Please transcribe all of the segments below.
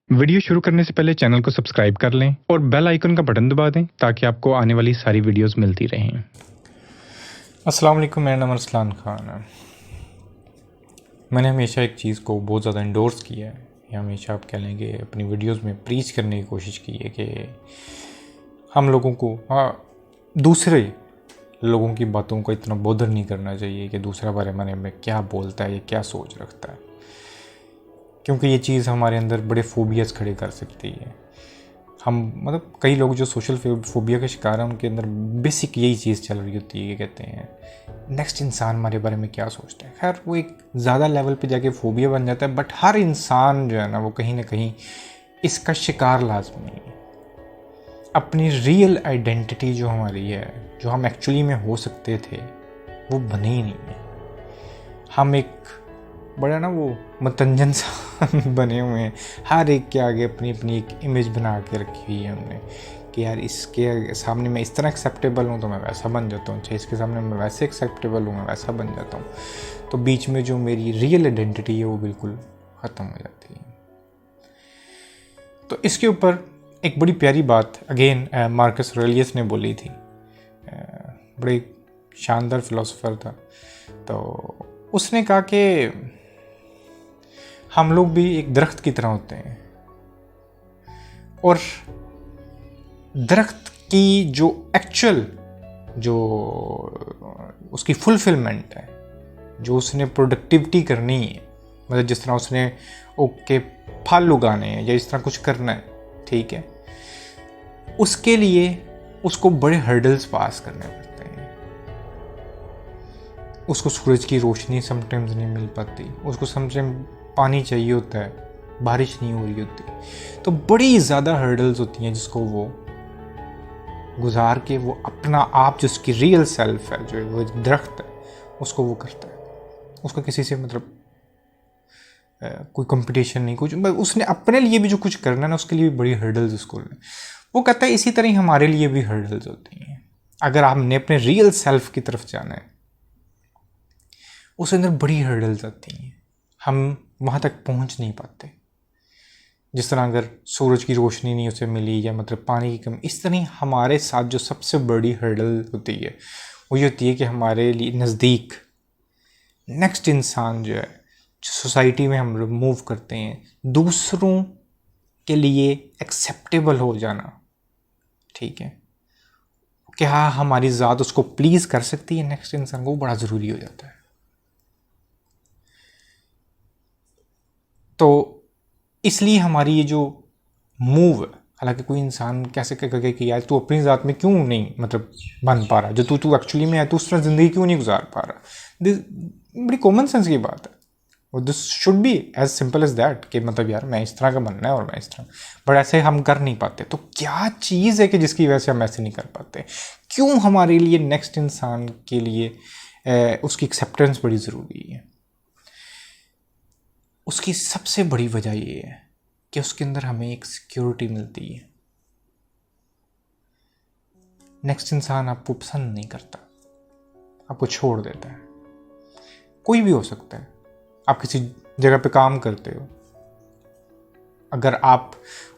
Video शुरू करने से पहले चैनल को सब्सक्राइब कर लें और बेल आइकन का बटन दबा दें ताकि आपको आने वाली सारी वीडियोस मिलती रहें। अस्सलाम वालेकुम, मेरा नाम अरसलान ख़ान है। मैंने हमेशा एक चीज़ को बहुत ज़्यादा इंडोर्स किया है, या हमेशा आप कह लें कि अपनी वीडियोस में प्रीच करने की कोशिश की है कि हम लोगों को दूसरे लोगों की बातों को इतना बॉदर नहीं करना चाहिए कि दूसरा बारे में क्या बोलता है या क्या सोच रखता है, क्योंकि ये चीज़ हमारे अंदर बड़े फोबियाज खड़े कर सकती है। हम कई लोग जो सोशल फोबिया का शिकार हैं उनके अंदर बेसिक यही चीज़ चल रही होती है कि कहते हैं नेक्स्ट इंसान हमारे बारे में क्या सोचता है। खैर वो एक ज़्यादा लेवल पे जाके फोबिया बन जाता है, बट हर इंसान जो है ना वो कहीं ना कहीं इसका शिकार लाजमी है। अपनी रियल आइडेंटिटी जो हमारी है, जो हम एक्चुअली में हो सकते थे, वो बने ही नहीं है। हम एक बड़ा ना वो मतंजन सा बने हुए हैं, हर एक के आगे अपनी अपनी एक इमेज बना के रखी हुई है हमने कि यार इसके सामने मैं इस तरह एक्सेप्टेबल हूँ तो मैं वैसा बन जाता हूँ, चाहे इसके सामने मैं वैसे एक्सेप्टेबल हूँ मैं वैसा बन जाता हूँ। तो बीच में जो मेरी रियल आइडेंटिटी है वो बिल्कुल ख़त्म हो जाती है। तो इसके ऊपर एक बड़ी प्यारी बात अगेन मार्कस ऑरेलियस ने बोली थी। बड़े शानदार फिलोसोफर था। तो उसने कहा कि हम लोग भी एक दरख्त की तरह होते हैं, और दरख्त की जो एक्चुअल जो उसकी फुलफिलमेंट है, जो उसने प्रोडक्टिविटी करनी है, जिस तरह उसने ओके फल उगाने हैं या इस तरह कुछ करना है, ठीक है, उसके लिए उसको बड़े हर्डल्स पास करने पड़ते हैं। उसको सूरज की रोशनी समटाइम्स नहीं मिल पाती, उसको समटाइम पानी चाहिए होता है, बारिश नहीं हो रही होती, तो बड़ी ज़्यादा हर्डल्स होती हैं जिसको वो गुजार के वो अपना आप जो उसकी रियल सेल्फ है, जो वो दरख्त है, उसको वो करता है। उसका किसी से कोई कंपटीशन नहीं, कुछ उसने अपने लिए भी जो कुछ करना है ना उसके लिए भी बड़ी हर्डल्स उसको वो कहता है। इसी तरह ही हमारे लिए भी हर्डल्स होती हैं। अगर आपने अपने रियल सेल्फ की तरफ जाना है, उसके अंदर बड़ी हर्डल्स आती हैं, हम वहाँ तक पहुँच नहीं पाते। जिस तरह अगर सूरज की रोशनी नहीं उसे मिली या पानी की कमी, इस तरह हमारे साथ जो सबसे बड़ी हर्डल होती है वो ये होती है कि हमारे लिए नज़दीक नेक्स्ट इंसान जो है, जो सोसाइटी में हम मूव करते हैं, दूसरों के लिए एक्सेप्टेबल हो जाना, ठीक है, कि हाँ हमारी ज़ात उसको प्लीज़ कर सकती है नेक्स्ट इंसान को, वो बड़ा ज़रूरी हो जाता है। तो इसलिए हमारी ये जो मूव है, हालांकि कोई इंसान कैसे कहे कि यार तू अपनी ज़ात में क्यों नहीं बन पा रहा, जो तू एक्चुअली में है तू उस तरह ज़िंदगी क्यों नहीं गुजार पा रहा, दिस बड़ी कॉमन सेंस की बात है। और this should be as simple as that कि यार मैं इस तरह का बनना है और मैं इस तरह, बट ऐसे हम कर नहीं पाते। तो क्या चीज़ है कि जिसकी वजह से हम ऐसे नहीं कर पाते? क्यों हमारे लिए नेक्स्ट इंसान के लिए उसकी एक्सेप्टेंस बड़ी ज़रूरी है? उसकी सबसे बड़ी वजह ये है कि उसके अंदर हमें एक सिक्योरिटी मिलती है। नेक्स्ट इंसान आपको पसंद नहीं करता, आपको छोड़ देता है। कोई भी हो सकता है। आप किसी जगह पे काम करते हो, अगर आप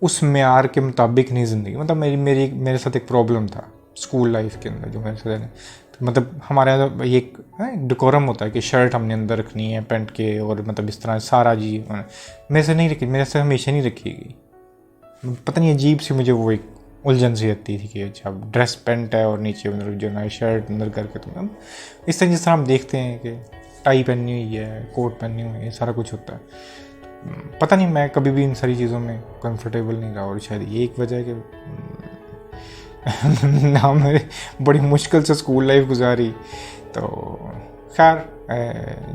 उस मेयार के मुताबिक नहीं ज़िंदगी, मेरे साथ एक प्रॉब्लम था स्कूल लाइफ के अंदर, जो मेरे साथ हमारे यहाँ ये एक डेकोरम होता है कि शर्ट हमने अंदर रखनी है पैंट के, और इस तरह सारा जी मेरे से नहीं रखी, मेरे से हमेशा नहीं रखी गई। पता नहीं अजीब सी मुझे वो एक उलझन सी रहती थी कि अच्छा ड्रेस पैंट है और नीचे जो ना शर्ट अंदर करके, तो इस तरह जिस तरह हम देखते हैं कि टाई पहनी हुई है, कोट पहनी हुई है, सारा कुछ होता है। पता नहीं मैं कभी भी इन सारी चीज़ों में कंफर्टेबल नहीं रहा, और शायद ये एक वजह है कि ना मैंने बड़ी मुश्किल से स्कूल लाइफ गुजारी। तो खैर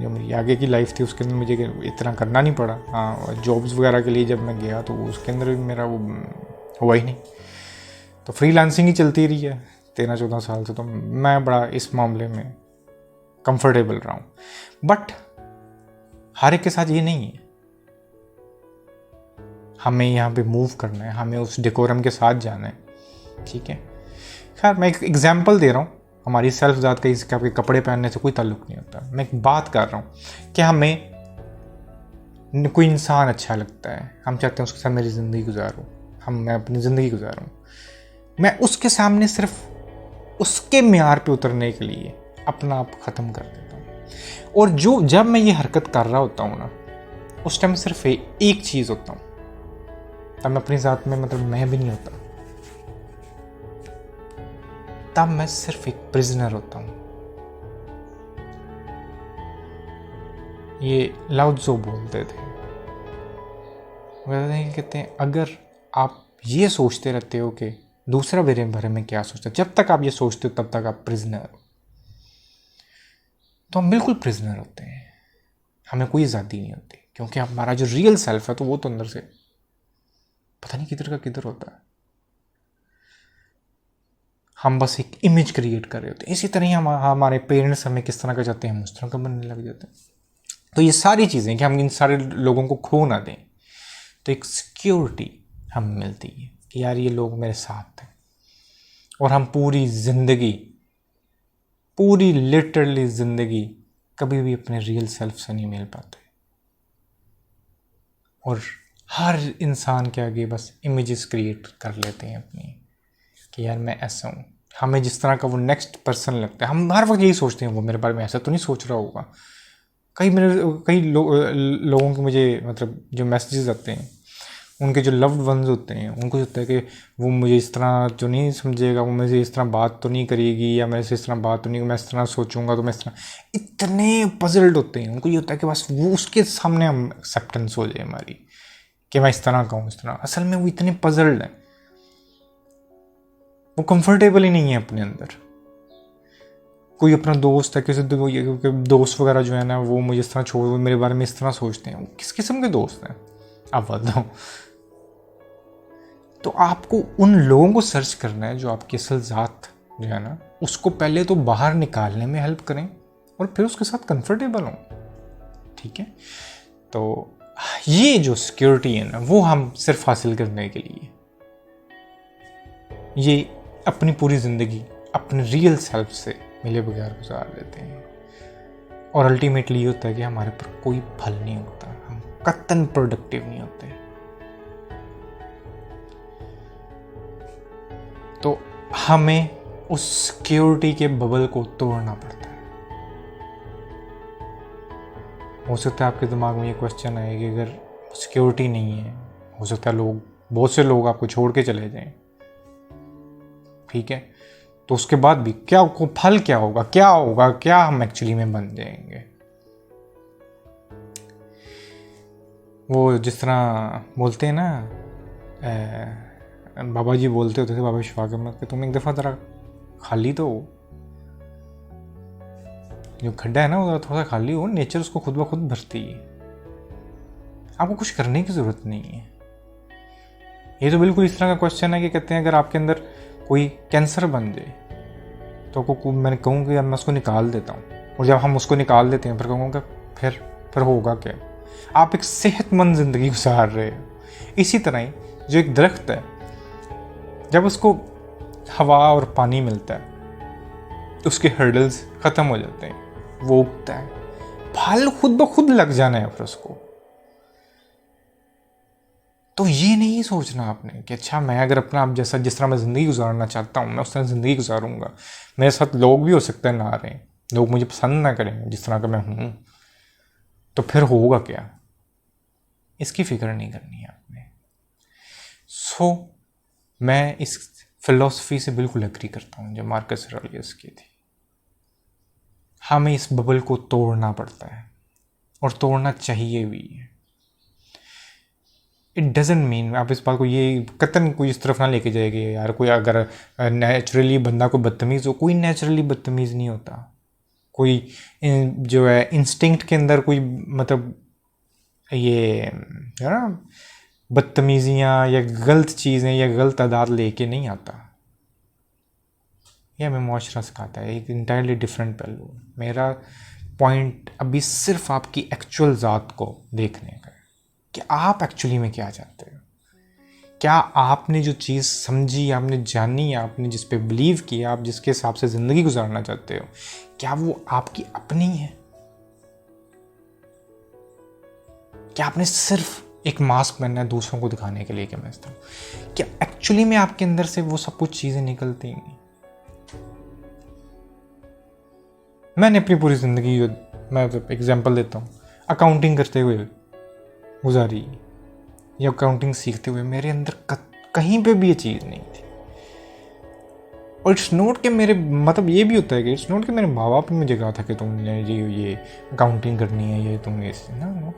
जो मेरी आगे की लाइफ थी उसके अंदर मुझे इतना करना नहीं पड़ा। हाँ, जॉब्स वगैरह के लिए जब मैं गया तो उसके अंदर भी मेरा वो हुआ ही नहीं। तो फ्रीलांसिंग ही चलती रही है 13-14 साल से, तो मैं बड़ा इस मामले में कंफर्टेबल रहा हूँ। बट हर एक के साथ ये नहीं है। हमें यहाँ पे मूव करना है, हमें उस डेकोरम के साथ जाना है, ठीक है। खैर मैं एक एग्जाम्पल दे रहा हूँ, हमारी सेल्फ ज़ात का इसके कपड़े पहनने से कोई ताल्लुक़ नहीं होता। मैं एक बात कर रहा हूँ कि हमें कोई इंसान अच्छा लगता है, हम चाहते हैं उसके साथ मेरी ज़िंदगी गुजारूँ, मैं अपनी ज़िंदगी गुजारूँ, मैं उसके सामने सिर्फ उसके म्यार पे उतरने के लिए अपना आप ख़त्म कर देता हूँ। और जब मैं ये हरकत कर रहा होता हूँ ना, उस टाइम सिर्फ एक चीज़ होता हूँ, तब मैं अपनी ज़ात में मतलब मैं भी नहीं होता, तब मैं सिर्फ एक प्रिजनर होता हूँ। ये लाओ त्सो बोलते थे, कहते हैं अगर आप ये सोचते रहते हो कि दूसरा मेरे बारे में क्या सोचता है, जब तक आप ये सोचते हो तब तक आप प्रिजनर हो। तो हम बिल्कुल प्रिजनर होते हैं, हमें कोई आज़ादी नहीं होती, क्योंकि हमारा जो रियल सेल्फ है तो वो तो अंदर से पता नहीं किधर का किधर होता है। हम बस एक इमेज क्रिएट कर रहे होते हैं। इसी तरह ही हमारे पेरेंट्स हमें किस तरह का चाहते हैं, हम उस तरह का बनने लग जाते हैं। तो ये सारी चीज़ें कि हम इन सारे लोगों को खो ना दें, तो एक सिक्योरिटी हमें मिलती है कि यार ये लोग मेरे साथ हैं। और हम पूरी लिटरली ज़िंदगी कभी भी अपने रियल सेल्फ से नहीं मिल पाते, और हर इंसान के आगे बस इमेजेस क्रिएट कर लेते हैं अपनी कि यार मैं ऐसा हूँ। हमें जिस तरह का वो नेक्स्ट पर्सन लगता है, हम हर वक्त यही सोचते हैं वो मेरे बारे में ऐसा तो नहीं सोच रहा होगा। कई लोगों के मुझे मतलब जो मैसेजेस आते हैं, उनके जो लव्ड वंस होते हैं, उनको होता है कि वो मुझे इस तरह जो नहीं समझेगा, वो मुझे इस तरह बात तो नहीं करेगी, या मैं इस तरह बात तो नहीं, मैं इस तरह सोचूंगा तो मैं इस तरह, इतने पजल्ड होते हैं। उनको ये होता है कि बस वो उसके सामने हम एक्सेप्टेंस हो जाए हमारी कि मैं इस तरह का हूँ, इस तरह। असल में वो इतने पजल्ड हैं, वो कंफर्टेबल ही नहीं है अपने अंदर। कोई अपना दोस्त है, किसी दोस्त वगैरह जो है ना, वो मुझे इस तरह छोड़, वो मेरे बारे में इस तरह सोचते हैं। वो किस किस्म के दोस्त हैं आप बताओ। तो आपको उन लोगों को सर्च करना है जो आपकी असल ज़ात जो है ना, उसको पहले तो बाहर निकालने में हेल्प करें और फिर उसके साथ कंफर्टेबल हों। ठीक है, तो ये जो सिक्योरिटी है ना, वो हम सिर्फ हासिल करने के लिए ये अपनी पूरी ज़िंदगी अपने रियल सेल्फ से मिले बगैर गुजार देते हैं। और अल्टीमेटली ये होता है कि हमारे पर कोई फल नहीं होता, हम कतन प्रोडक्टिव नहीं होते। तो हमें उस सिक्योरिटी के बबल को तोड़ना पड़ता है। हो सकता है आपके दिमाग में ये क्वेश्चन आए कि अगर सिक्योरिटी नहीं है, हो सकता है बहुत से लोग आपको छोड़ के चले जाएं, ठीक है, तो उसके बाद भी क्या फल क्या होगा, क्या हम एक्चुअली में बन जाएंगे। वो जिस तरह बोलते हैं ना, बाबा जी बोलते होते थे, बाबा शिफा के मत, कि तुम एक दफ़ा ज़रा खाली तो हो, जो खड्डा है ना वो थोड़ा सा खाली हो, नेचर उसको खुद ब खुद भरती है, आपको कुछ करने की ज़रूरत नहीं है। ये तो बिल्कुल इस तरह का क्वेश्चन है कि कहते हैं अगर आपके अंदर कोई कैंसर बन जाए तो मैंने कहूँ कि मैं उसको निकाल देता हूँ, और जब हम उसको निकाल देते हैं फिर कहूँगा फिर होगा क्या। आप एक सेहतमंद ज़िंदगी गुजार रहे हो। इसी तरह ही जो एक दरख्त है, जब उसको हवा और पानी मिलता है तो उसके हर्डल्स ख़त्म हो जाते हैं, वो उगता है, फल खुद ब खुद लग जाना है फिर उसको। तो ये नहीं सोचना आपने कि अच्छा मैं अगर अपना आप जैसा जिस तरह मैं ज़िंदगी गुजारना चाहता हूँ मैं उस तरह ज़िंदगी गुजारूंगा। मेरे साथ लोग भी हो सकते हैं ना रहें, लोग मुझे पसंद ना करें जिस तरह का मैं हूँ, तो फिर होगा क्या, इसकी फिक्र नहीं करनी है आपने। मैं इस फिलॉसफी से बिल्कुल एग्री करता हूँ जो मार्कस ऑरेलियस की थी। हमें इस बबल को तोड़ना पड़ता है और तोड़ना चाहिए भी। इट डजेंट मीन, आप इस बात को ये कतन कोई इस तरफ ना लेके जाएगी यार, कोई अगर नेचुरली बंदा को बदतमीज़ हो, कोई नेचुरली बदतमीज़ नहीं होता। कोई जो है इंस्टिंक्ट के अंदर कोई मतलब ये है ना बदतमीज़ियाँ या गलत चीज़ें या गलत आदत लेके नहीं आता। यह हमें मुआशरा सिखाता है, एक इंटायरली डिफरेंट पहलू। मेरा पॉइंट अभी सिर्फ आपकी एक्चुअल ज़ात को देखने का है कि आप एक्चुअली में क्या चाहते हो। क्या आपने जो चीज़ समझी, आपने जानी, आपने जिस पे बिलीव किया, आप जिसके हिसाब से ज़िंदगी गुजारना चाहते हो, क्या वो आपकी अपनी है? क्या आपने सिर्फ एक मास्क पहनना है दूसरों को दिखाने के लिए कि मैं इस तरह, क्या एक्चुअली में आपके अंदर से वो सब कुछ चीज़ें निकलती हैं? मैंने अपनी पूरी ज़िंदगी, मैं एग्जांपल देता हूँ, अकाउंटिंग करते हुए गुजारी या अकाउंटिंग सीखते हुए, मेरे अंदर कहीं पे भी ये चीज़ नहीं थी। और इट्स नोट कि मेरे मतलब ये भी होता है कि इट्स नोट कि मेरे माँ बाप ने मुझे कहा था कि तुमने ये अकाउंटिंग करनी है, ये तुम ये ना नोट।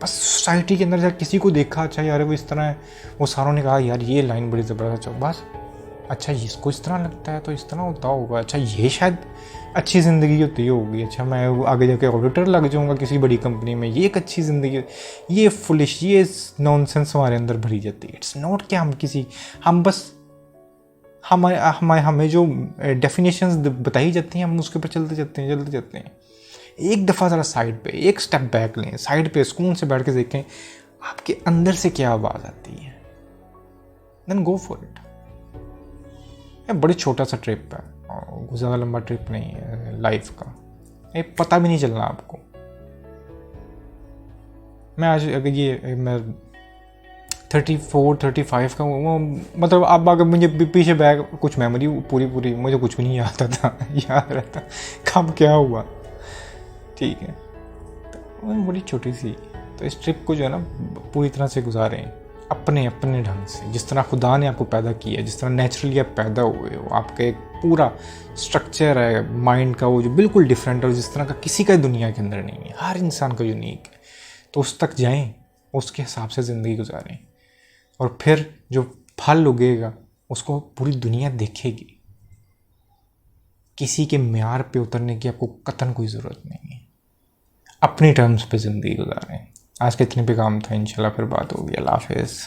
बस सोसाइटी के अंदर जब किसी को देखा, अच्छा यार वो इस तरह है, वो सारों ने कहा यार ये लाइन बड़ी ज़बरदस्त है, बस अच्छा इसको इस तरह लगता है तो इस तरह होता होगा, अच्छा ये शायद अच्छी ज़िंदगी होती होगी, अच्छा मैं आगे जाके ऑडिटर लग जाऊंगा किसी बड़ी कंपनी में, ये एक अच्छी ज़िंदगी। ये फुलिश, ये नॉनसेंस हमारे अंदर भरी जाती है। इट्स नॉट कि हम बस हमें जो डेफिनेशंस बताई जाती हैं हम उसके ऊपर चलते जाते हैं। एक दफ़ा ज़रा साइड पे एक स्टेप बैक लें, साइड पे सुकून से बैठ के देखें आपके अंदर से क्या आवाज़ आती है, देन गो फॉर इट। बड़ी छोटा सा ट्रिप है, ज़्यादा लंबा ट्रिप नहीं है लाइफ का, ये पता भी नहीं चलना आपको। मैं आज अगर मैं 34-35 का वो मतलब अब अगर मुझे पीछे बैग कुछ मेमोरी पूरी मुझे कुछ भी नहीं याद आता याद रहता कब क्या हुआ, ठीक है। तो बड़ी छोटी सी, तो इस ट्रिप को जो है ना पूरी तरह से गुजारें अपने ढंग से, जिस तरह खुदा ने आपको पैदा किया, जिस तरह नेचुरली आप पैदा हुए हो, आपका एक पूरा स्ट्रक्चर है माइंड का वो जो बिल्कुल डिफरेंट है, जिस तरह का किसी का दुनिया के अंदर नहीं है, हर इंसान का यूनिक है। तो उस तक जाएं, उसके हिसाब से ज़िंदगी गुजारें, और फिर जो फल उगेगा उसको पूरी दुनिया देखेगी। किसी के म्यार पे उतरने की आपको कतन कोई ज़रूरत नहीं है, अपनी टर्म्स पे ज़िंदगी गुजारें। आज के इतने पे काम था, इंशाल्लाह फिर बात होगी। अल्लाह हाफ़िज़।